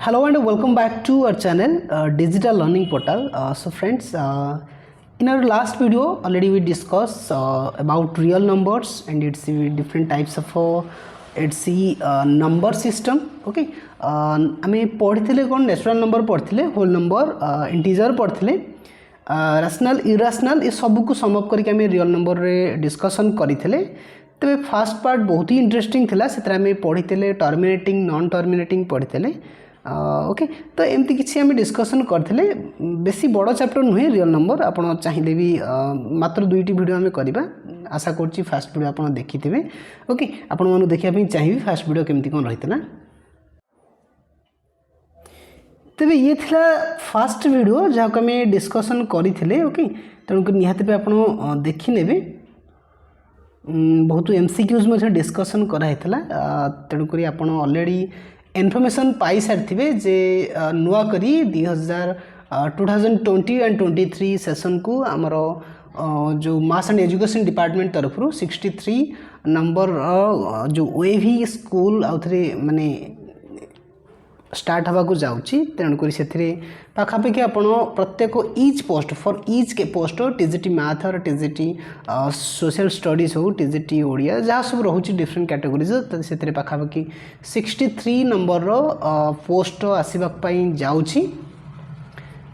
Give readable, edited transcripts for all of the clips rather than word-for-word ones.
Hello and welcome back to our channel Digital Learning Portal. So friends, in our last video already we discussed about real numbers and its different types of its number system. Okay, आमे पढ़िथिले कोन natural number पढ़िथिले, whole number, integer पढ़िथिले, rational irrational ये सब को sum up करके आमे रियल नंबर रे डिस्कशन करिथिले। तबे फर्स्ट पार्ट बहुत ही इंटरेस्टिंग थिला, सेतरा आमे पढ़िथिले टर्मिनेटिंग नॉन टर्मिनेटिंग पढ़िथिले। ओके, तो एमती किसी आम डिस्कसन करते बेसी बड़ चैप्टर नुहे रियल नंबर। आपड़ चाहिए भी मात्र दुईटी वीडियो आम करवा, आशा करुँच फास्ट वीडियो आप देखी थे। ओके, आपण मैं देखापी चाहिए फास्ट वीडियो केमती कौन रही है। तेज ये थिला फास्ट वीडियो जहाँ को आम डिस्कसन करते। ओके, तेणुक निहाती पे आप देखी ने बहुत एमसीक्यूज में डिस्कसन कराई, तेणुक आप ऑलरेडी इनफॉरमेशन पाई सारी जे नुआ करी 2020 एंड 23 सेशन को आमर जो मास एंड एजुकेशन डिपार्टमेंट तरफ 63 नंबर जो ओएवी स्कूल आउ थे माने स्टार्ट हवा को जाउची। तेणुक से पाखापाखि आप प्रत्येक ईच पोस्ट फॉर ईच के पोस्ट टीजीटी मैथ और टीजीटी सोशल स्टडीज हो टीजीटी ओडिया जहाँ सब रोचे डिफरेंट कैटेगोरीज से पाखापाखि 63 नंबर पोस्ट आसवाई जाउची।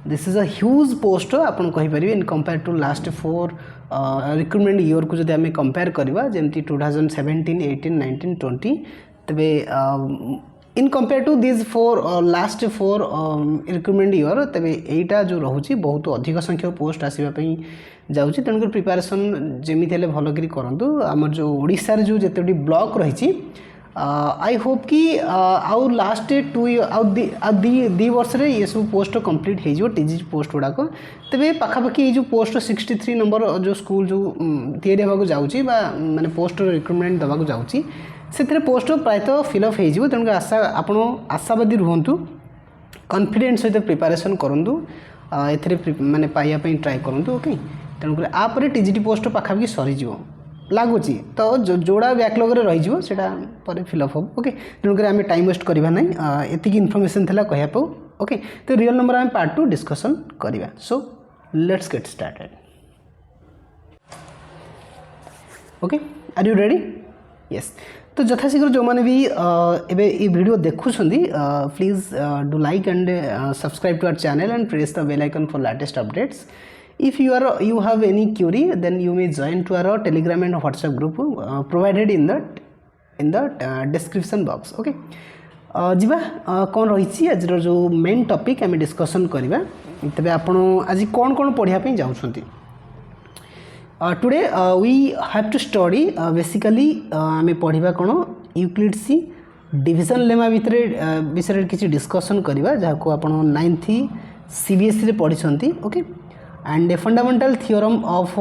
This is a huge post आप कहीपर in compare to last 4 recruitment year को जब आम कंपेयर करवा जमी 2017, 18, 19, 20 तबे in compare to this 4 last 4 recruitment year तबे एटा जो रोचे बहुत अधिक संख्यक पोस्ट आसवाई जाऊँगी। तेणुक प्रिपेरेसन जमी भल कर करूँ। आम जो ओडिशा जो जिते ब्लॉक रही आई होप कि आउ लास्ट 2 दी वर्ष रे ये सब पोस्ट कंप्लीट हो टीजी पोस्ट गुड़ाक। तेज पाखापाखि ये जो पोस्ट 63 नंबर जो स्कूल जो तैयारी होगा जाऊँगी माने पोस्ट रिक्रुटमेंट देवाक जाऊँगी से पोस्ट प्रायतः फिलअप हो। तेणुक आशा आप आशावादी रुहतु, कॉन्फिडेंट सहित प्रिपेरेसन करूँ, ए माने पाइबापी ट्राए करूँ। ओके, तेणुक आपरे टीजीटी पोस्ट पाखापाखि सरीज लगुच तो जोड़ा बैकलॉग रे रही से फिलअप हो। ओके, तेणुक आम टाइम वेस्ट करवा ना, एतिक इनफॉरमेशन थिला कहया पाऊ। ओके, तो रियल नंबर आम पार्ट 2 डिस्कशन करवा। So let's get started. Okay, are you ready? Yes. तो यथाशीघ्र जो मैंने भी एबे ये वीडियो देखुं please do like and subscribe to our channel and press the bell icon for latest updates. If you have any query, then you may join to our Telegram and WhatsApp group provided in the description box. Okay, जीवा कौन रही आज जो main topic आम discussion करवा। तबे आपण आज कौन कौन पढ़ापी जाऊँगी। Today we have to study basically आम पढ़ा कौन यूक्लिड्स डिविजन लेमा विषय किसी डिस्कसन करवा जहाँ को आप 9th CBSE रे पढ़ी। Okay, and fundamental theorem of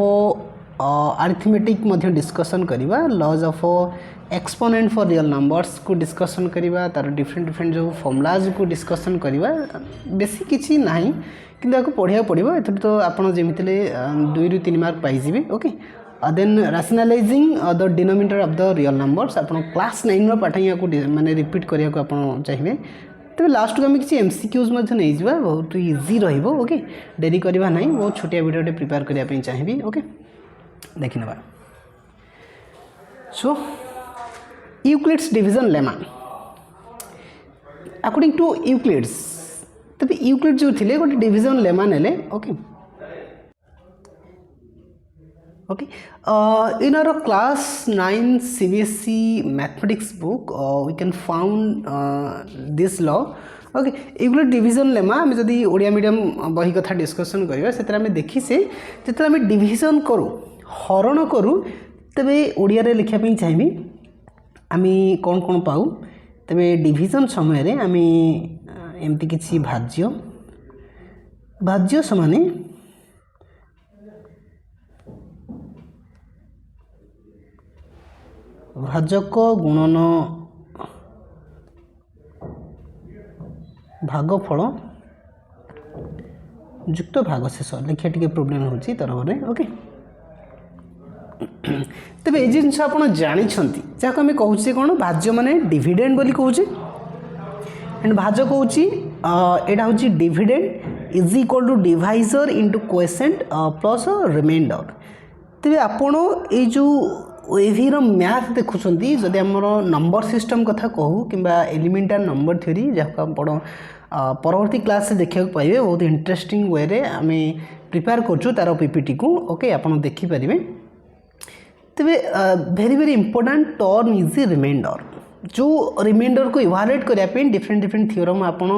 arithmetic मध्य डिस्कसन करवा, laws of exponent for real numbers को डिस्कसन करवा, तार डिफरेंट जो फॉर्मुलाज को डिस्कसन करवा। बेसी किसी ना कि पढ़ा पड़ो ए तो आपड़ जमी 2 ରୁ 3 मार्क पाइबे। Okay, then rationalising the denominator of the real numbers आप क्लास 9 पाठ या माने रिपीट करने को आप चाहिए। तो लास्ट को आम किसी एमसीक्यूज नहीं जावा, बहुत इजी रहिबो। ओके, डेरी करवा ना, बहुत छोटिया वीडियो प्रिपेयर करने चाहिए। ओके, देखि नबा। So Euclid's division lemma according to Euclid's, तब यूक्लिड जो थिले गोटे डिविजन लेमा नेले। Okay, okay, in our class 9 CBSE mathematics book we can found this law. Okay, Euclid division lemma आम जदि ओडिया मीडियम बही कथा डिस्कसन करवा से आम देखी से जिते आम डिविजन करूँ हरण करूँ तेरे ओडिया रे लिखापी चाहिए आम कौन कौन पाऊ। तेरे डिविजन समय आम एमती किसी भाज्य समाने भाजक गुणन भागफल युक्त भागशेष लिखा टे प्रोब्लेम होची तरह। ओके, तेज ये जिन आप जानते जहाँ आम कहे कौन भाज्य माने डिविडेंड बोली कहे एंड भाजक होची एटा होची dividend is equal to divisor into quotient plus reminder. तेबे आपण ए जो ओएवी रो मैथ देखुछंती जदि हमर नंबर सिस्टम कथा कहू किंबा एलिमेंटरी नंबर थ्योरी जहाँ आपण परवर्ती क्लास से देखा पाइबे बहुत इंटरेस्टिंग वे रे आम प्रिपेयर करछु तार पीपीटी को ओके आपण देखि परिबे। तेबे very very important term is remainder. जो रिमाइंडर को इवालुएट करने डिफरेंट डिफरेंट थ्योरम आपण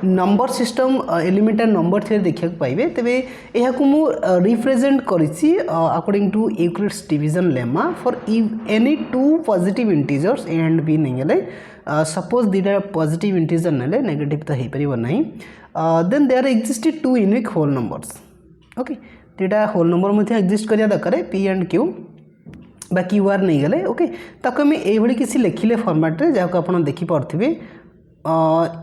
number system elementary number theory देखा पाइबे। तेबे यह को मु रिप्रेजेंट करिछि according to Euclid's division lemma for any two positive integers a and b नहीं गले सपोज दीटा पॉजिटिव इंटीजर नेले नेगेटिव तो हो पार ना then there exist two unique whole numbers okay दीटा होल नंबर मध्य एक्जिस्ट करिया दरकार पी एंड क्यू बा क्यू आर नहीं गले ओके ताको आम ये किसी लिखिले फॉर्मेट रे जहाँ आप देखी पार्थिबे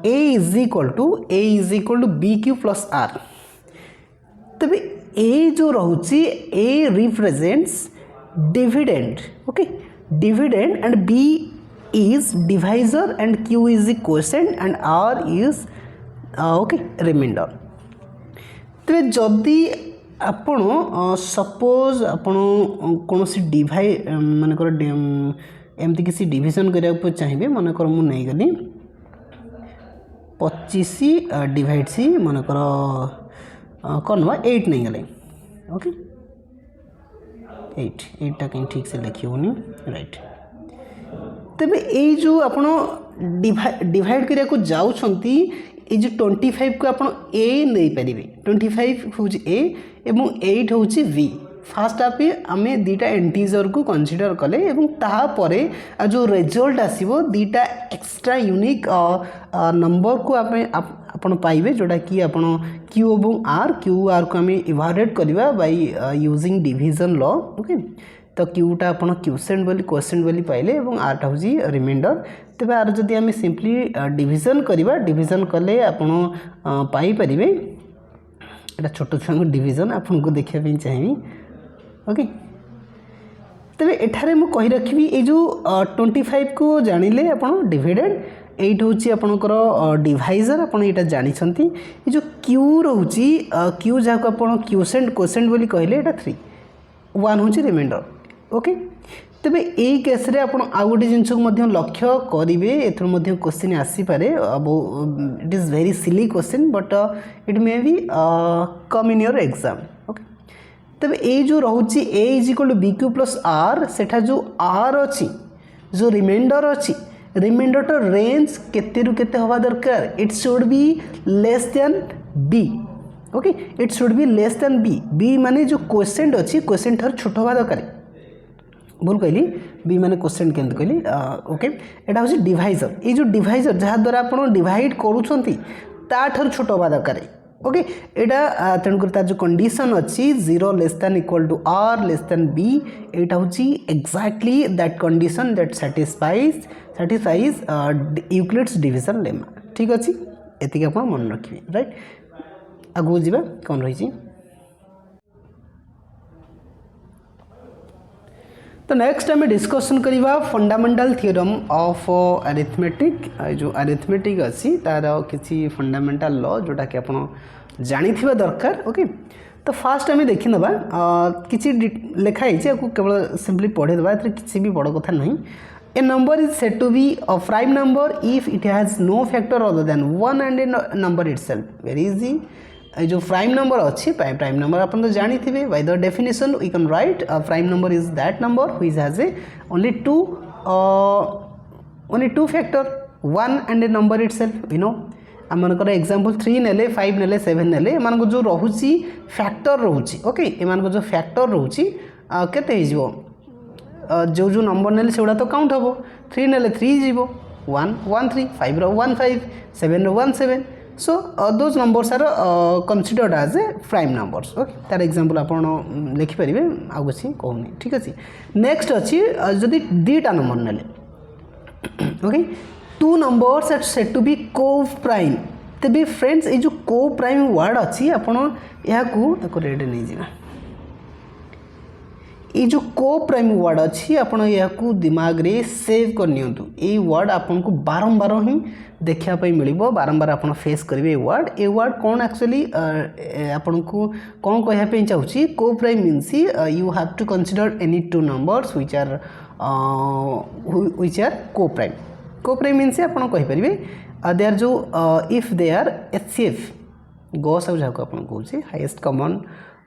a is equal to b q plus r. तबे ए जो रोची a represents dividend okay dividend and b is divisor and q is the quotient and r is okay remainder। तबे जदि आपण सपोज आपण कौन सी डिवाइ मानकर एमती किसी डिविजन करिया चाहिए मानकर मु नहीं गली 25 डिवाइड सी मानकर कौन 8 नहीं गले ओके 8 टा कहीं ठीक से लिखी होनी राइट। तेबे ये जो आपण डिवाइड करिया को जाउछंती ए जो 25 को आपण ए नहीं परिबे 25 होची ए एवं 8 होची v फास्ट आपे आमे दीटा इंटीजर को कंसीडर कले एवं ता परे जो रिजल्ट आसीबो दीटा एक्स्ट्रा यूनिक नंबर को आपे आपण पाइबे जोटा कि आपण q एवं r को आमे इवालुएट करबा by using division law okay. तो क्यूटा आप क्वोशिएंट बोली पाइले और आरटा हूँ रिमाइंडर। तेज आर जदि आम सिंपली डिवीजन करवा डिवीजन कले आपरे यहाँ छोट छुआ डिवीजन आपको देखापी चाहिए ओके। तेरे एठारे मु कही रखी ये जो 25 को जानिले आप डिविडेंड एट हूँ आपणकर डिवाइजर आपड़ यहाँ जानते ये जो क्यू रोचे क्यू जहाँ को आप क्वोशिएंट बोली कहले यहाँ 3 1 हूँ रिमाइंडर ओके। तेबे यही केस रे आपण आउ गोटे जिनस को लक्ष्य करेंगे एथर क्वेश्चन आसीपे it is very silly question but it may be come in your exam okay. तेबे ये जो रोचे a is equal to b q plus r सेठा जो आर अच्छी जो रिमाइंडर अच्छी रिमाइंडर तो रेंज केते रु केते हवा दरकार it should be less than B okay it should be less than B माने जो क्वोशिएंट अच्छी क्वोशिएंट ठार छोट हवा दरकार भूल कहली बी माने क्वोशिएंट केंत कहली ओके। एटा होची डिवाइजर ये जो डिवाइजर जहाँ द्वारा आप डिवाइड करूछंती ता ठार छोट हवा दरकार ओके। एटा तेणुकर तार जो कंडीशन अच्छी 0 less than equal to r less than b एटा होची exactly that condition that satisfies Euclid's division lemma ठीक अच्छी एतिक आप मन रखिए राइट। आगू जावा कौन रही तो नेक्स्ट आम डिस्कसन करवा फंडामेंटल थ्योरम ऑफ अरिथमेटिक जो अरिथमेटिक अच्छी तार किसी फंडामेंटल लॉ जोटा कि आप जानी दरकार ओके। तो फास्ट आम देखी ना किसी लिखाई केवल सिंपली पढ़े देवा किसी भी बड़ कथा नहीं। A number is said to be a prime number if it has no factor other than 1 and a number itself very easy. जो प्राइम नंबर अच्छी प्राइम नंबर आप तो जानी थे by the definition we can write prime number is that number which has a only two factor 1 and a number itself you know आमकर example 3 नेले 5 नेले 7 नेले एमान जो रोची फैक्टर रोची ओके एमान जो फैक्टर रोची केते हिजबो जो जो नंबर नेले सेउडा तो काउंट हबो 3 नेले 3 जीवो 1 1 3 5 रो 1 5 7 रो 1 7 so those numbers are considered as a prime numbers okay तार एग्जांपल आपण लिखि परिबे आ गछि कहउनी ठीक अछि। नेक्स्ट अछि जदि दीटा नंबर नेले okay two numbers are said to be coprime तबे फ्रेंड्स ए जो को-प्राइम वर्ड अछि आपण या को रेड नै जिवा ये जो को प्राइम वर्ड अच्छी आपण या दिमाग रे सेव कर नियंतु ये वर्ड आपन को बारंबार ही देखा मिल बारंबार आप फेस करेंगे ये वर्ड कौन एक्चुअली आपन को कौन कहना चाहिए coprime means you have to consider any two numbers which are coprime means आपन कहि परिबे दे आर जो इफ दे आर एचसीएफ गॉस आउ जहाँ आपन कहूँ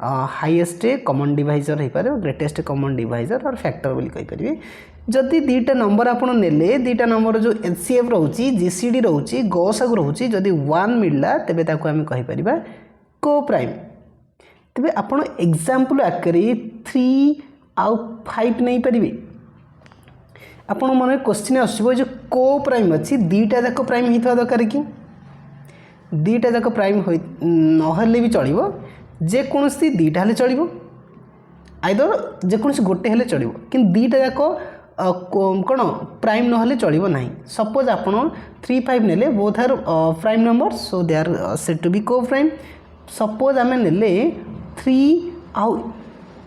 हाईएस्ट कॉमन डिवाइजर हो पारे ग्रेटेस्ट कॉमन डिवाइजर और फैक्टर बोली कहि परिबे जदि दीटा नंबर आपन नेले दीटा नंबर जो एचसीएफ रोची जीसीडी रोची गॉस आउ रोची जदि 1 मिलला तबे ताको हम कहि परिबा को प्राइम तबे आपन एग्जांपल आकरी 3 आउ 5 नहीं परिबे आपण मन क्वेश्चन आसो जो को प्राइम अच्छी दीटा जाक प्राइम होता दरकार कि दीटा जाक प्राइम नहले भी चलो जेकोसी दीटा हेले चलो आइदर जेकोसी गोटे हेले चलो कि दीटा जाक कौन प्राइम नहले चलो ना सपोज आपड़ 3 5 नेले both are prime number so they are said to be coprime suppose आम नेले 3 आउ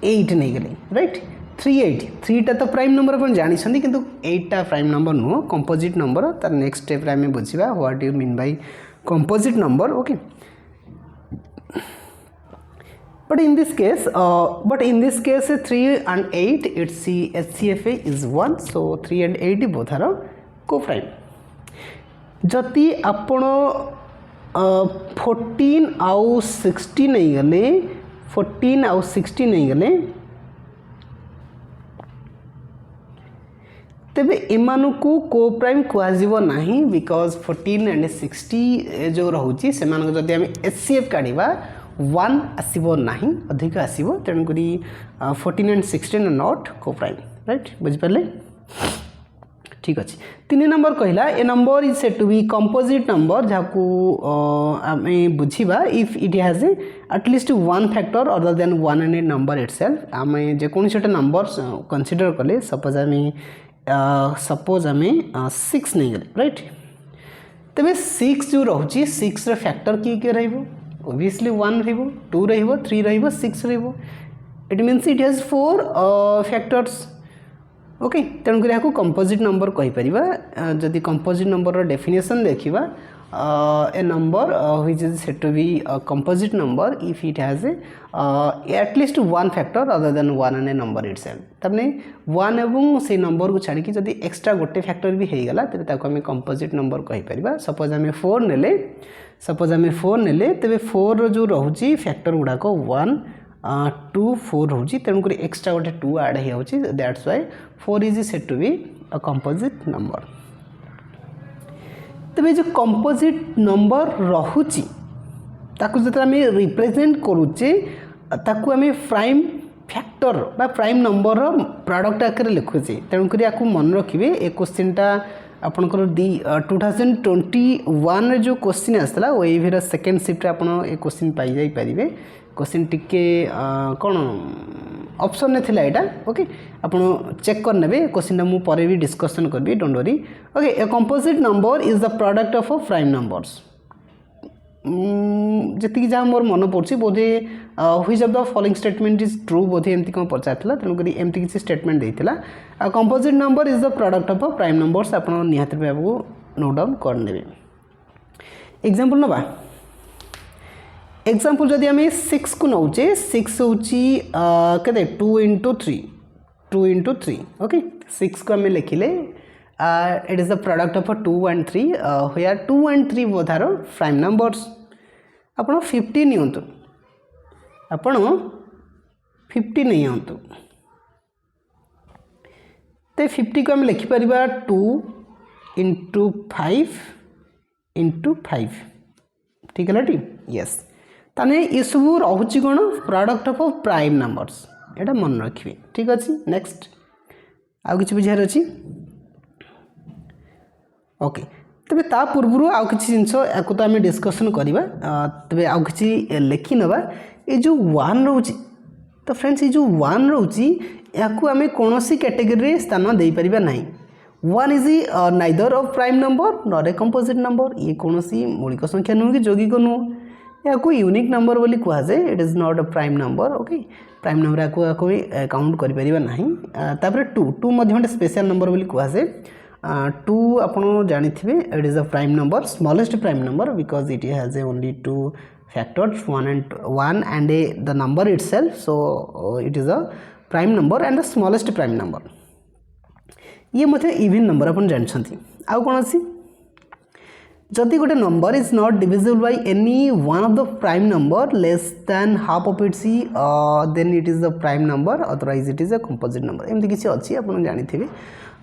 8 नहीं गले राइट 3टा तो प्राइम नंबर अपन जानी किंतु 8टा प्राइम नंबर नुह कंपोजिट नंबर तार नेक्स्ट स्टेप आम बुझा what you mean by composite number okay but in this case 3 and 8 its HCFA is 1 so 3 and 8 both are co-prime जति आपण 14 आउ 16 नहीं गले 14 आउ 16 नहीं गले तेबे एमानकू को प्राइम कुआजिबो नाही बिकॉज 14 एंड 60 जो रहउची सेमान जदि हम एचसीएफ काढिबा 1 आसीबो नाही अधिक आसीबो तेणुकरी 14 एंड 16 आर नॉट को प्राइम राइट बुझि परले ठीक अछि 3 नंबर कहला a number is said to be composite number जाकू आमे बुझिबा if it has at least one factor other than one and number itself आमे जे कोन सेटा नंबर कंसीडर कले सपोज आमे 6 नहीं गले राइट तबे 6 जो रहउची 6 रे फैक्टर की रहइबो obviously 1 रहिबो 2 रहिबो 3 रहिबो 6 रहिबो it means it has 4 factors okay तेणुक यहाँ कंपोजिट नंबर कहि परिबा जदि कंपोजिट नंबर रो डेफिनेशन देखिबा a number which is said to be composite number if it has at least one factor other than one and a number itself तबने 1 एवं से number को छाड़ी जदि एक्स्ट्रा गोटे फैक्टर भी हो गला तबे ताको हम कंपोजिट नंबर कहि परिबा सपोज हम 4 नेले तबे 4 रो जो रहउची फैक्टर गुडा को 1 2 4 रहउची तेणुक एक्स्ट्रा गोटे 2 ऐड हो जाउची that's why 4 is said to be a composite number तबे जो कंपोजिट नंबर रहउची ताकू जत आम रिप्रेजेंट करूचे ताकू आम प्राइम फैक्टर बा प्राइम नंबर रो प्रोडक्ट आकर लिखुचे तेणुक या मन रखिए ए क्वेश्चनटा आपनकर 2021 जो क्वेश्चन आसला ओएवी सेकेंड शिफ्ट आप क्वेश्चन पाई जाई परिबे क्वेश्चन टिके कौन ऑप्शन ने थिला एटा ओके आपण चेक कर नेबे क्वेश्चन मु परे भी डिस्कशन करबी don't worry okay a composite number is the product of a prime numbers जी जहाँ मोर मन पड़ी बोधे which of the following statement is true बोधे एमती कौन पचार तेणुक एमती किसी स्टेटमेंट देता composite number is the product of prime numbers आप निहाती भाव नोट डाउन करने एग्जांपल नवा एग्जांपल जदि आम 6 को नौचे 6 हूँ के 2 into 3 ओके 6 को आम लिखिले it is the product of 2 and 3 where 2 and 3 both are prime numbers आपण 50 नियंतु आपण 50 नियंतु ते 50 को हम लिखि परिबा 2 into 5 into 5 ठीक है टी यस ताने ये सब रहुची कोन प्रोडक्ट ऑफ प्राइम नंबर्स एटा मन रखिबे ठीक अछि नेक्स्ट आ किछ बुझार अछि ओके तबे ता पूर्व आउ किछि जिंस याकु तो आमे डिस्कशन करिबा तबे आउ किछि लेखि नबा ए जो 1 रहउची तो फ्रेंड्स ये जो 1 रहउची याकु आमे कोनोसी कैटेगरी रे स्थान देई परिबा नाही 1 is neither of prime number not a composite number ये कोनोसी मौलिक संख्या नु कि यौगिक नु याकु यूनिक नंबर बोली कुआ जाए it is not a prime number okay prime number आपको भी काउंट करें ना। तापर टू गोटे स्पेशल नंबर बोली कहुए। टू आप जानी it is a prime number, smallest prime number because it has a only two factors one and the number itself, so it is a prime number and the smallest prime number. ये मध्य even number आप जानते। आउ कौन अच्छी जदि गोटे number is not divisible by any one of the prime number less than half of its then it is the prime number, otherwise it is a composite number. एमती किसी अच्छी आप जानी।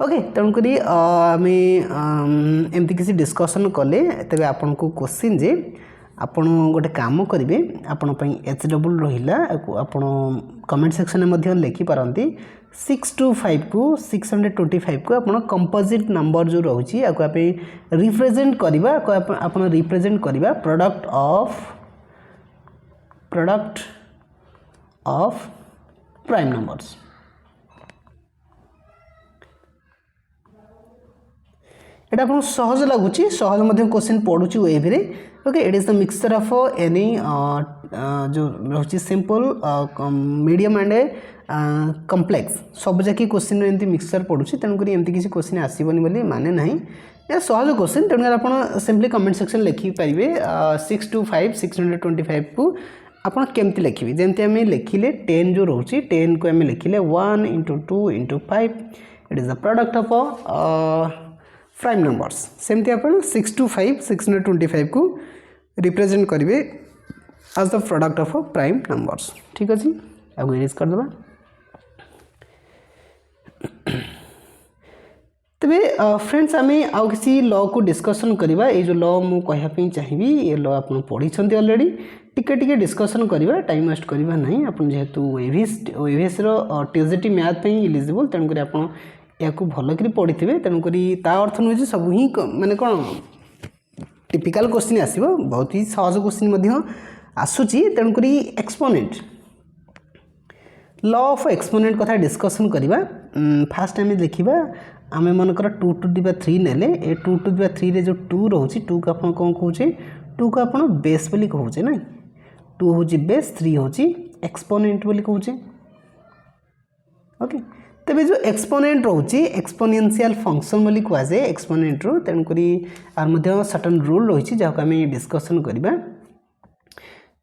ओके, तेणुक आम एमती किसी डिस्कसन कले तेज आपन को क्वेश्चन जे आपण गोटे काम करेंगे आपण एच डबल रहा आप कमेंट सेक्शन में लिखिपारती 625 को 625 को आप कंपोजिट नंबर जो रोचे आप रिप्रेजेंट करवा आप रिप्रेजेंट करवा प्रोडक्ट ऑफ प्राइम नंबर्स। एटा आपको सहज लगुच, सहज क्वेश्चन पढ़ुची वेव रे। Okay, it is the mixture of any जो रोची सिंपल मीडियम एंड कम्प्लेक्स सब जाकि क्वेश्चन एमती मिक्सचर पड़ुची, तेणुक एमती किसी क्वेश्चन आसबनी बोली माने ना। यह सहज क्वेश्चन, तेणु आप सिंपली कमेंट सेक्शन लिखिपारे 625 625 को आप केमती लिखे जमी आम लिखिले 10 जो रोचे 10 को आम लिखिले 1 × 2 × 5 it is the product of prime numbers. सेमती आप 625 625 को रिप्रेजेंट करेंगे as the product of prime numbers. ठीक अच्छे, आगे इरेज करदे। तेरे फ्रेंड्स आम आउ किसी लॉ को डिस्कसन करवा। ये जो लॉ मु कहवाई चाहिए ये लॉ आप पढ़ी ऑलरेडी, टिके टिके डिस्कसन करवा, टाइम वेस्ट करवा ना। आप जेहेतु ओएवीएस टीएसटी मैथ इलिजिबल, तेणुक आप या भल कर पढ़ी थे, तेणुक अर्थ नुहे सब ही माने कौन टिपिकल क्वेश्चन आसो, बहुत ही सहज क्वेश्चन आसूची। तेणुक एक्सपोनेंट लॉ ऑफ एक्सपोनेंट कथा डिस्कसन करवा। फास्ट आम देखा आम मनकर 2 to the power 3 नेले, 2 to the power 3 रे जो 2 रोचे 2 को आप कौन कहे 2 को आप बेस बोली कहे ना, 2 हूँ बेस 3 हूँ एक्सपोनेंट बोली कहे। ओके, तेरे जो एक्सपोनेंट रोचे एक्सपोनेंशियल फंक्शन बोली कहुए एक्सपोनेंट रो, तेणुक आर सर्टेन रूल रही जहाँ आम डिस्कसन करवा।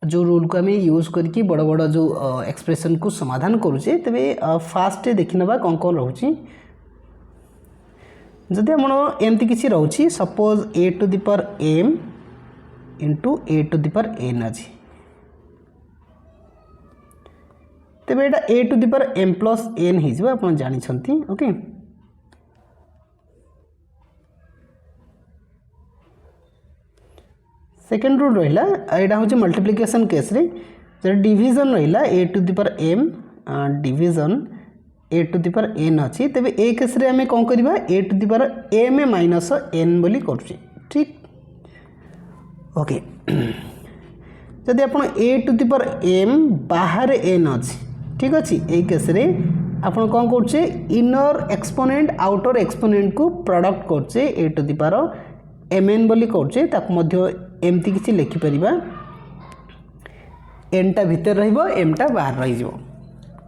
जो रूल को आम यूज करके बड़ बड़ जो एक्सप्रेशन को समाधान करुचे। तेरे फास्ट देखी ना कौन कौन रोचे जदि आप एमती किसी रोचे suppose a to the power m into a to the power n अच्छी, तेरे यहाँ a to the power m plus n हो आप जानते। ओके, सेकेंड रूल रहा यहाँ हूँ मल्टीप्लिकेशन केस रे जो डिविजन रहा a to the power m division a to the power n अच्छी, तेरे ए केस रे आम कौन करवा a to the power m minus n बोली करुचे। ठीक, ओके, जदि आप a to the power m बाहर n अच्छी, ठीक अच्छे, ये केस रे आप कौन करे इनर एक्सपोनेंट आउटर एक्सपोनेंट को प्रोडक्ट करचे a to the power mn बोली करचे, एमती किसी लिखिपर n टा भितर रहिबो m टा बाहर रही।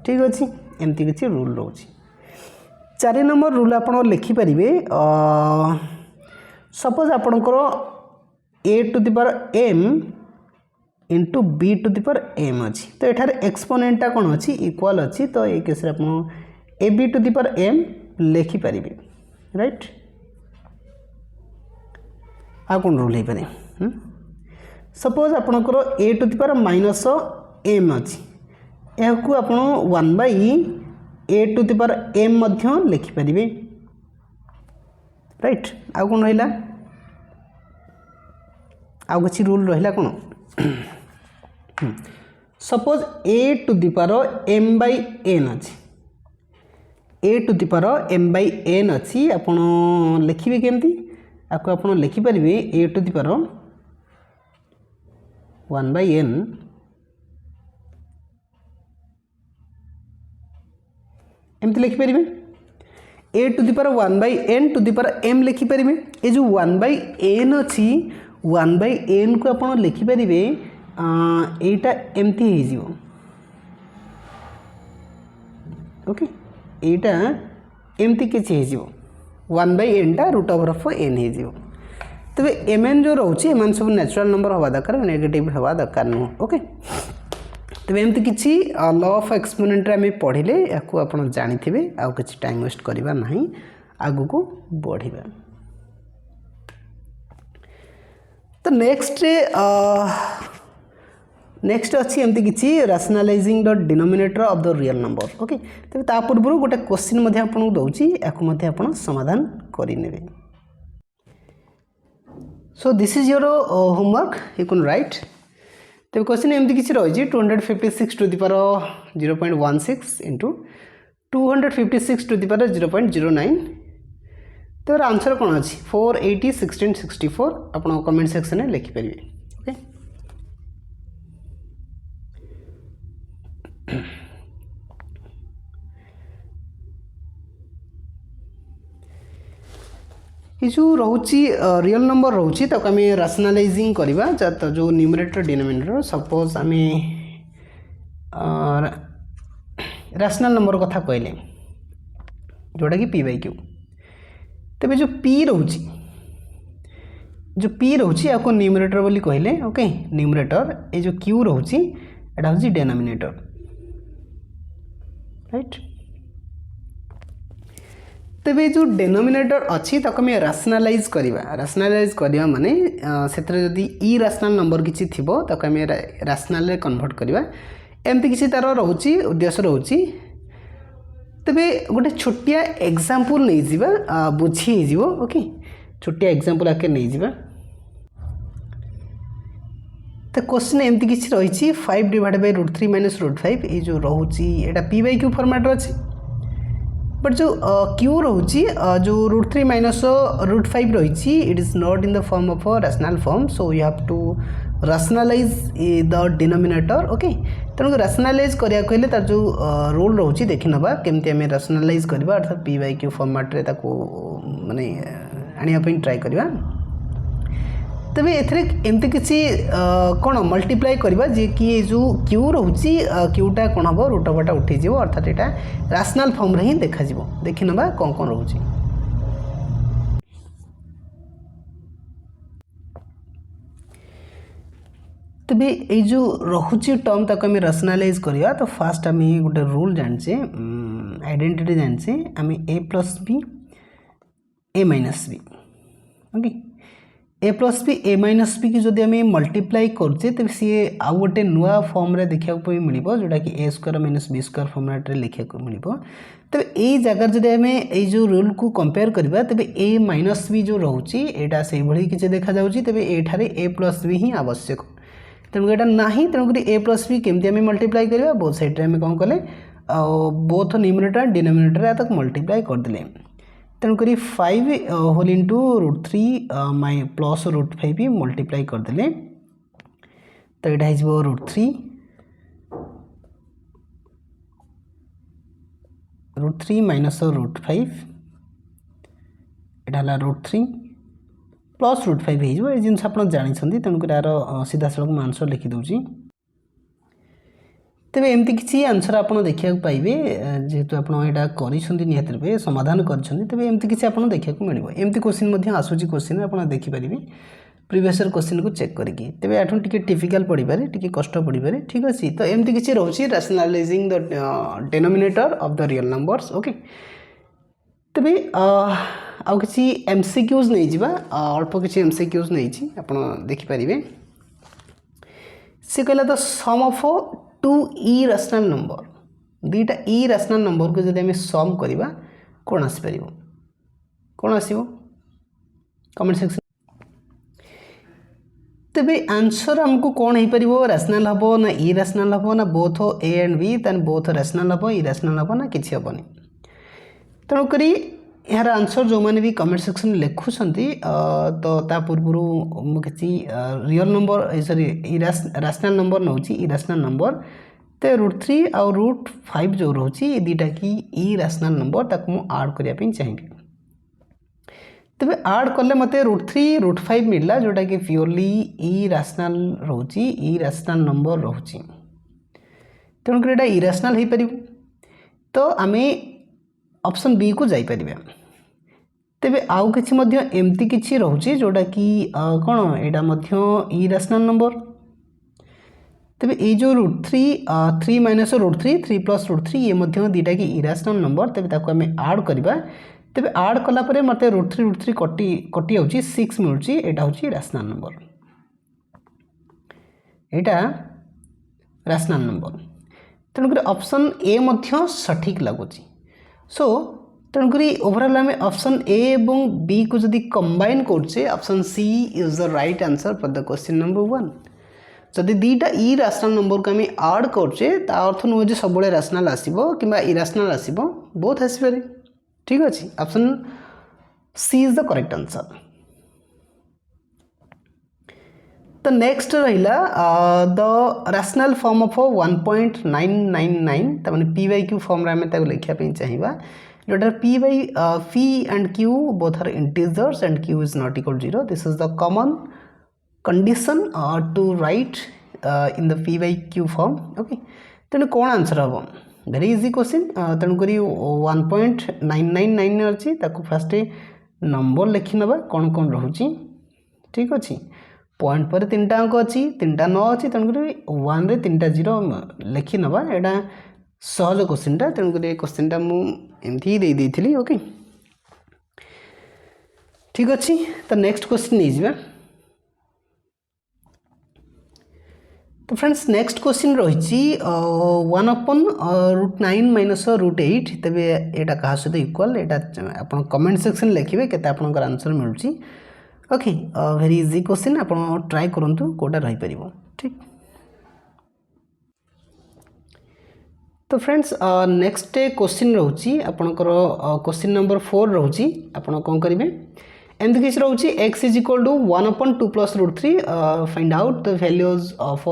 ठीक अच्छे, एमती किसी रूल रोचे। 4 नंबर रूल आप लिखिपारे सपोज आपणकर a to the power m into b to the power m अच्छी, तो ये एक्सपोनेंट टा कौन अच्छी इक्वाल अच्छी, तो ये केस आप a b to the power m लिखिपारे। राइट, आ कौन रूल हो पारे सपोज आपणकर a to the power minus m अच्छी, यह आप 1/a to the power m लिखिपारे। राइट, आ कौन रहा आउ किसी रूल रहा कौन suppose a to the power m/n अच्छी, a to the power m/n अच्छी, आप लिखिए केमती आपको आप लिखिपारे a to the power 1/n एमती लिखिपारे a to the power 1/n to the power m लिखिपारे। ये जो 1/n अच्छी 1/n को आप लिखिपारे, यहीटा एमती हो ओके एटा एमती किसी हो 1/n टा रूट ओवर ऑफ n हो तबे mn जो रोचे एमान सब नेचुरल नंबर हवा दरकार नेगेटिव हवा दरकार नु ओके तबे एमती किछि लॉ ऑफ एक्सपोनेंट रे हमें पढ़िले याकू आपण जानि थिबे आ किछि टाइम वेस्ट करबा नाही आगु को बढ़िबा तो नेक्स्ट अच्छी एमती किछि rationalising the denominator of the real number okay तबे ता पूर्व गोटे क्वेश्चन मध्ये आपण दउची याकू मध्ये आपण समाधान करि नेबे so this is your homework you can write तब क्वेश्चन एमती किसी रही 256 to the power 0.16 into 256 to the power 0.09 तो आंसर कौन अच्छी 480 16 64 आप कमेंट सेक्शन में लिखिपारे ओके ये जो रोची रियल नंबर रोची ताको आम रैशनलाइजिंग करवा तो जो न्यूमरेटर डिनोमिनेटर सपोज आम रैशनल नंबर कथा कहले जोटा कि p/q तेबे जो p रोची आपको न्यूमरेटर बोली कहले ओके न्यूमरेटर ये जो q रोची एटा होची डिनोमिनेटर राइट तेबे जो डिनोमिनेटर अच्छी ताको आम रैशनलाइज करवा माने सेतरे जदी इरेशनल नंबर किछि थिबो ताको आम रैशनल रे कन्वर्ट करवा एमती किछि तार रहउची उद्देश्य रहउची तेबे गोटे छोटिया एग्जांपल नै जिबा बुझी जिवो ओके छोटिया एग्जांपल आके नै जिबा तो क्वेश्चन एमती किछि रहिछि 5 डिवाइडेड बाय √3 - √5 ए जो रहउची एटा p/q फॉर्मेट रे अछि बट जो q रोची जो √3 - √5 रही it is not in the form of rational form so you have to rationalise the denominator okay तेणु रैशनलाइज करिया कहले तार जो रूल रोची देखि नबा केमती हमें रैशनलाइज करबा अर्थात p/q फॉर्मेट रे ताको माने आनिया पे ट्राई करबा तबे एथरे एमती किसी कौन मल्टीप्लाई करबा जे कि जो q रोची qटा कौन हम रूट ओवरटा उठी जीवो अर्थात एटा रैशनल फॉर्म रे ही देखा जीवो देखि नबा कोन कोन रोची तबे ए जो रहुची टर्म तक हम रैशनलाइज करबा तो फर्स्ट हम गोटे रूल जानचे आइडेंटिटी जानचे हम a + b a - b okay a + b a - b की जदि आम मल्टीप्लाई करछे तब सी आउ गोटे नुआ फॉर्म रे देखा मिलिबो जोटा कि a² - b² फॉर्मेट रे लिखा को मिलिबो तब ए जगह जदि आम ए जो रूल को कंपेयर करबा तब a - b जो रहउची एटा से भली किछ देखा जाउची तब एठारे a + b ही आवश्यक तेणु एटा नाही तेणु करी a + b केमती आम मल्टीप्लाई करबा बोथ साइड रे आम कोन कले बोथ न्यूमरेटर डिनोमिनेटर तक मल्टीप्लाई कर दिले तेणुक 5 होल इंटू √3 माइ प्लस √5 भी मल्टीप्लाई करदे तो यहाँ हो √3 माइनस √5 यहाँ √3 प्लस √5 हो जिन आप जानते तेणुक यार सीधा सड़क आंसर लिखिदे तेबे एमती किसी आंसर आप देखा पाइबे जेहेतु आप निहत रूपे समाधान करे एमती किसी आप देखा मिल एमती क्वेश्चन आसूची क्वेश्चन आप देखिपारे प्रीवियस क्वेश्चन को चेक करके तेबे आठू टिके डिफिकल्ट पड़ी पारे टिके कष्ट पड़ी पारे ठीक अच्छे तो एमती किसी रोची rationalising the denominator of the real numbers okay तेबे आउ किसी एमसीक्यूज नहीं जिबा अल्प किसी एमसीक्यूज नहीं आप देखिपारे से कहला the sum of 2 irrational number दुईटा इरेशनल नंबर को जब आम सम करवा कौन आसपर कौन आसो कमेंट सेक्शन तेबे आंसर आमको कौन हो पार रैशनल हम ना इरेशनल हम ना बोथ ए एंड बी तेन बोथ रैशनल हम इरेशनल हम ना किसी हेनी तेणुक यार आंसर जो मैंने भी कमेंट सेक्शन लिखुंट तो ता पूर्व किसी real number sorry rational number नौ इरेशनल नंबर तो √3 आउ √5 जो रोची ये दुईटा कि इरेशनल नंबर ताको मु ऐड करने चाहिए तेबे ऐड कले मते √3 √5 मिलला जोटा कि प्योरली इरेशनल रोची इरेशनल नंबर रोची तेणुक इरेशनल हो पार तो आम ऑप्शन बी को जाई परिबा। तेबे आउ किछि मध्य एमती किछि रहउछि जोटा कि कोन एटा मध्य इरेशनल नंबर। तेबे ए जो √3 माइनस √3 3 प्लस √3 ये मध्य दीटा की इरेशनल नंबर। तेबे ताको आम ऐड करबा। तेबे ऐड कला परे मते √3 कटि आउछि 6 मिलुछि। एटा होछि rational number, Etah rational number. तेणुक option A मध्य सठिक लगुच। सो तेणुक ओवरऑल आम ऑप्शन ए एवं बी को जदि कंबाइन करछे option C is the right answer for the question number 1। जदि दीटा इ रैशनल नंबर को आम ऐड करछे ता अर्थ नुहे जे सबले रैशनल आसीबो किबा इरेशनल आसीबो, बोथ आसीपारे। ठीक अछि, option C is the correct answer. तो नेक्स्ट रहिला द रैशनल फॉर्म ऑफ 1.999 तमाने पी बाई क्यू फॉर्म रे हमें ताको लिखिया पे चाहिबा जोटा p by p and q both are integers and q is not equal 0। This is the common condition to write in the p by q form. Okay, तेणु कौन answer हम? Very easy question. तेणुक 1.999 अच्छी fast number लिखि नबा कौन कौन रोची। ठीक अच्छे, पॉइंट पर 3टा अंक अच्छी 3टा 9 अच्छी तेणुक 1 रे 3टा 0 लिखि नबा। एटा सहज क्वेश्चनटा, तेणुक क्वेश्चनटा मुझे दे देइथिली। ओके, ठीक अच्छे। तो नेक्स्ट क्वेश्चन नहीं जावा। तो फ्रेंड्स नेक्स्ट क्वेश्चन रही 1/√9 माइनस √8। तेबे एटा कहा सहित इक्वल, एटा आपन कमेंट सेक्शन लिखिबे केते आपनकर आंसर मिलुची। ओके, वेरी इजी क्वेश्चन, आपन ट्राई करंतु कोटा रही परिबो। ठीक, तो फ्रेंड्स नेक्स्ट क्वेश्चन रहउची आपनकर क्वेश्चन नंबर 4 रहउची। आपन कोन करिवे एमती किसी रोचे x is equal to 1/2 plus √3 find out the values of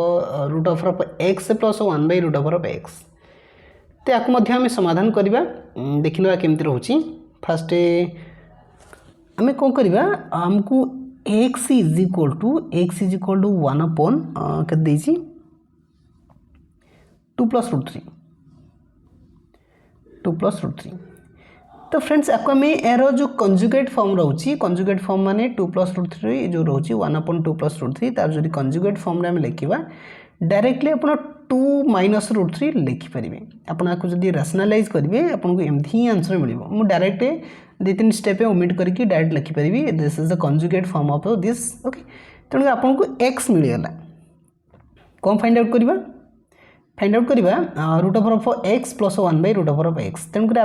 root of x plus 1/√x। तो याक मध्य आम समाधान करवा देखा केमती रोचे। फास्ट आम कौन करवा आमको x is equal to 1/2 plus √3। तो फ्रेंड्स आपको आम यार जो कंजुगेट फॉर्म रोचे, कंजुगेट फॉर्म माने 2 प्लस √3 जो रोचे 1/2 प्लस √3 तार जो कंजुगेट फॉर्म आम लिखा डायरेक्टली आप 2 माइनस √3 लिखिपारे। आपको जब रैशनलाइज करेंगे आपको एमती ही आंसर मिल। मुझे डायरेक्ट 2-3 स्टेप ओमिट करके डायरेक्ट लिखिपारि this is the conjugate form of this. Okay, तेणु आपको x मिलगला। कौन फाइंड आउट करवा? फाइंड आउट करवा root of x plus 1/√x। तेणुक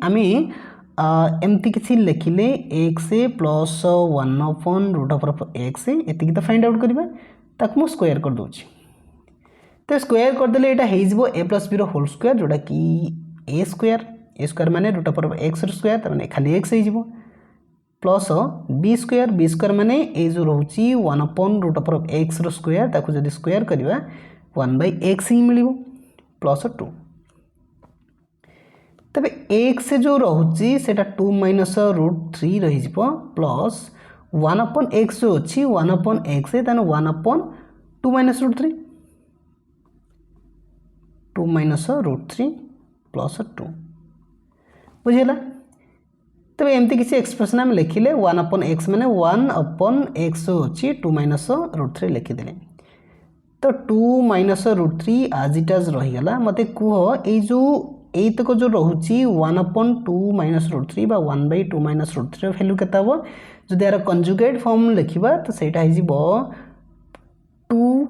आम एमती किसी लिखिले x प्लस 1/√x एति तो फाइंड आउट करवा। ताक मु स्क्वायर कर दूची। तो स्क्वायर करदेले एटा हेइजबो a प्लस b रो होल स्क्वायर जोटा कि a स्क्वायर माने रूट ऑफ x रो स्क्वायर त माने खाली x हेइजबो प्लस b स्क्वायर माने ए जो रहउची 1/√x रो स्क्वायर ताको जदी स्क्वायर करबा 1/x ही मिलिबो प्लस 2। तबे x जो रहउची सेटा 2 माइनस √3 रही जिवो प्लस 1/x जो अछि 1/x ताने 1/2 माइनस √3 2 माइनस √3 प्लस 2 बुझेला। तबे एमती किसी एक्सप्रेशन हम लिखिले 1/x माने 1/x जो अछि 2 माइनस √3 लिखि देले। तो 2 माइनस √3 आज इट आज रही गला। मते कुह ए जो एतक जो रहउची 1/2 माइनस √3 बा 1/2 माइनस √3 वैल्यू केता हो जदि यार कंजुगेट फॉर्म लिखिबा तो सेटा हे जिवो 2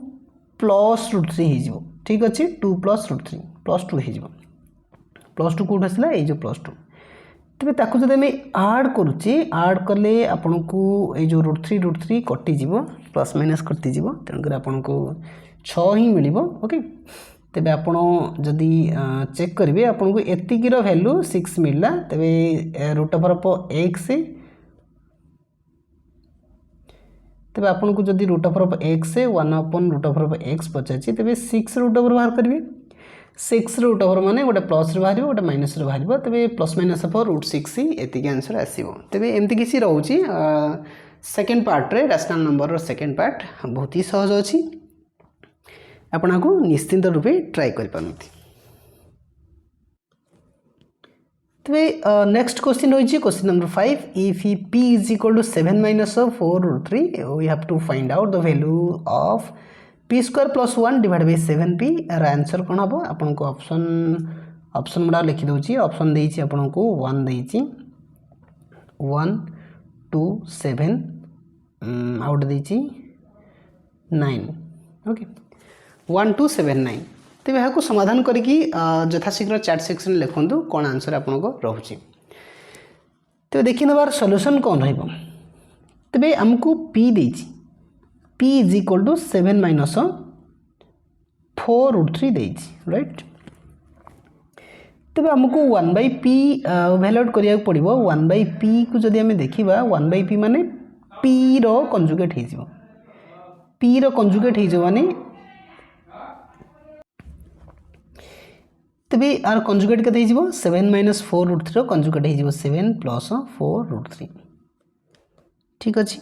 प्लस √3 हे जिवो। ठीक अछि, 2 प्लस √3 प्लस 2 हे जिवो। प्लस 2 कोड आसला ए जो प्लस 2। तबे ताकू जदि मैं ऐड करूची ऐड करले आपन को ए जो √3 कटि जिवो प्लस माइनस कटि जिवो तेन कर आपन को 6 ही मिलिबो। ओके, तबे आपण जदि चेक करिवे आपन को एतिकी रो वैल्यू 6 मिलला। तबे रूट ऑफ x तबे आपन को जदि रूट ऑफ x 1/√x पचाची तबे 6 रूट ओवर बाहर करिवे। 6 रूट ओवर माने गोटे प्लस रे बाहर गोटे माइनस रे बाहर तबे प्लस माइनस ऑफ √6 ही एतिकी आंसर आसीबो। तबे एमती किसी रहउची सेकंड पार्ट रे रैशनल नंबर रो सेकंड पार्ट बहुत ही सहज अछि। आपन को निश्चिंत रूपे ट्राई कर पारंती। तेरे नेक्स्ट क्वेश्चन रही question number 5 if p is equal to 7 minus 4√3 we have to find out the value of p square plus 1 divide by 7p यार आंसर कौन हम आपको ऑप्शन गुड़ा लिखि दउची ऑप्शन देइची आपको 1 देइची 1 2 7 आउट देइची 9 ओके 1 2 7 9 तेज यहाँ समाधान करिकी यथाशीघ्र चैट सेक्शन लिखुँ कौन आंसर आपको रोचे तेज देखी नबार सॉल्यूशन कौन रे आमको p देइची p is equal to 7 minus 4√3 देइची राइट तेज आमको 1/p वैल्यूएट करिया पड़िबो 1/p को जदि आमे देखिबा 1/p माने p रो कंजुगेट हे जिवो p रो कंजुगेट हे जिवो माने तेबे आर कंजुगेट केते हे जिवो 7 माइनस 4√3 रो कंजुगेट हे जिवो 7 प्लस 4√3 ठीक अछि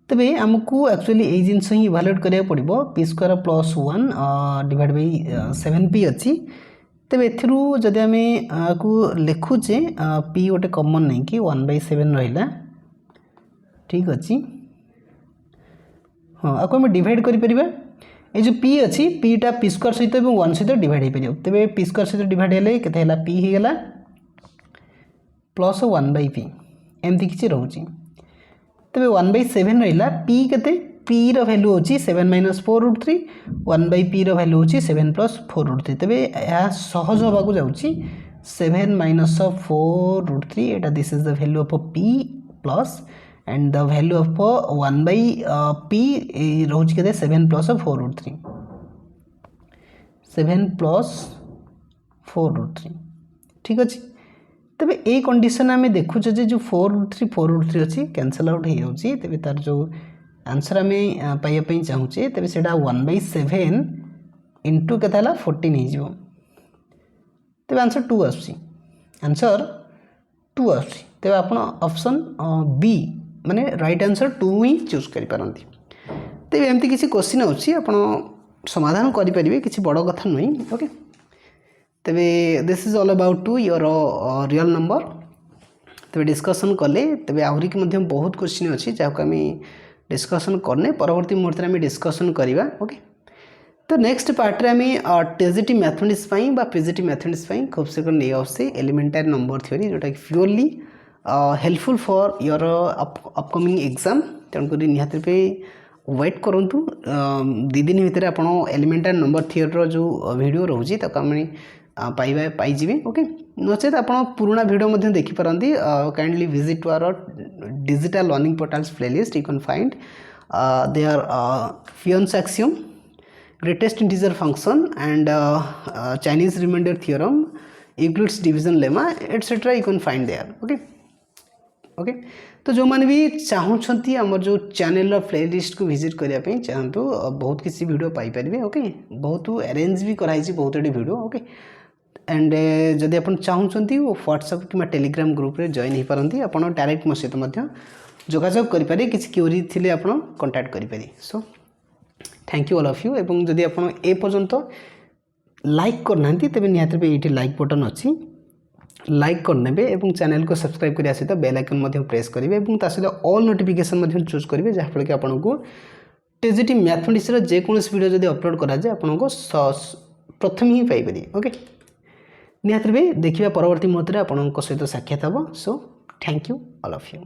तेबे हमको एक्चुअली ए जिंस ही इवैल्यूएट करिया पड़िबो p square plus 1 divide by 7p अछि तेबे एथिरु जदि आमे को लिखुचे p गोटे कॉमन नै कि 1/7 रहिला ठीक अछि हां आको हम डिवाइड करि परिबा ए जो p अछि p टा p स्क्वायर सहित एवं 1 सहित डिवाइड हे परियो तेबे p स्क्वायर सहित डिवाइड हेले केते हला p हे गेला प्लस 1/p एमति किछि रहउची तेबे 1/7 रहिला p केते p रो वैल्यू होची 7 माइनस 4√3 1/p रो वैल्यू होची 7 प्लस 4√3 तेबे या सहज होबा को जाउची 7 minus 4√3 Etah this is the value of p plus and the value of 1/p रहउची केते 7 प्लस 4√3 7 प्लस 4√3 ठीक अछि तबे ए कंडीशन आमे देखु जे जो 4√3 अछि कैंसिल आउट हे जाउची तबे तार जो आंसर आमे पाइया पई चाहूचे तबे सेटा 1/7 इनटू केताला 14 हे जिवो तबे आंसर 2 आसी आंसर 2 आसी तबे आपण ऑप्शन बी माने राइट आंसर 2 ही चूज करि पारंती तबे एमती किसी क्वेश्चन अछि आपण समाधान करि परिबे किछि बड़ कथा नै ओके तेबे this is all about to your real number तेबे डिस्कशन कले तेबे आहुरी के मध्यम बहुत क्वेश्चन अछि जाको आमे डिस्कशन करने परवर्ती मुहूर्त में डिस्कशन करिबा ओके तो नेक्स्ट पार्ट रे आमे टीजीटी मैथमेटिक्स पई बा पीजीटी मैथमेटिक्स पई खूब से नै आसे एलिमेंटरी नंबर थ्योरी जोटा कि purely helpful for your upcoming exam तन करी निहाते पे वेट करंतु 2 दिन भितर आपण एलिमेंटरी नंबर थ्योरी रो जो वीडियो रहउची त कमे पाइबा पाई जिवे ओके नचेत आपण पुराना वीडियो मध्ये देखि परंती kindly visit to our digital learning portals playlist you can find there Peano's axiom greatest integer function and Chinese remainder theorem Euclid's division lemma etcetera you can find there okay okay तो जो माने भी चाहूछंती हमर जो channel रो playlist को visit करिया पे चाहंतु बहुत किसी वीडियो पाई परिबे ओके बहुत अरेंज भी कराई छी बहुत एडी वीडियो ओके एंड जदि आपण चाहूछंती वो व्हाट्सएप कि टेलीग्राम ग्रुप रे जॉइन हे परंती आपण डायरेक्ट मो सहित मध्य जोगाजोग करि पारे किछि क्वेरी थिले आपण कांटेक्ट करि पारे so thank you all of you एवं जदि आपण ए पर्यंत लाइक करनांती तबे निहाते पे एठी लाइक बटन अछि लाइक करनेबे एवं चैनल को सब्सक्राइब करिया सहित बेल आइकन मध्ये प्रेस करिवे एवं ता सहित ऑल नोटिफिकेशन मध्ये चूज करिवे जहा फल के आपण को टीजीटी मैथमेटिक्स रो जे कोनस वीडियो जदि अपलोड करा जाय आपण को प्रथम ही पाई परिए ओके निहाते पे देखिबा परवर्ती मुहूर्त रे आपण को सहित साक्षात हबो so thank you all of you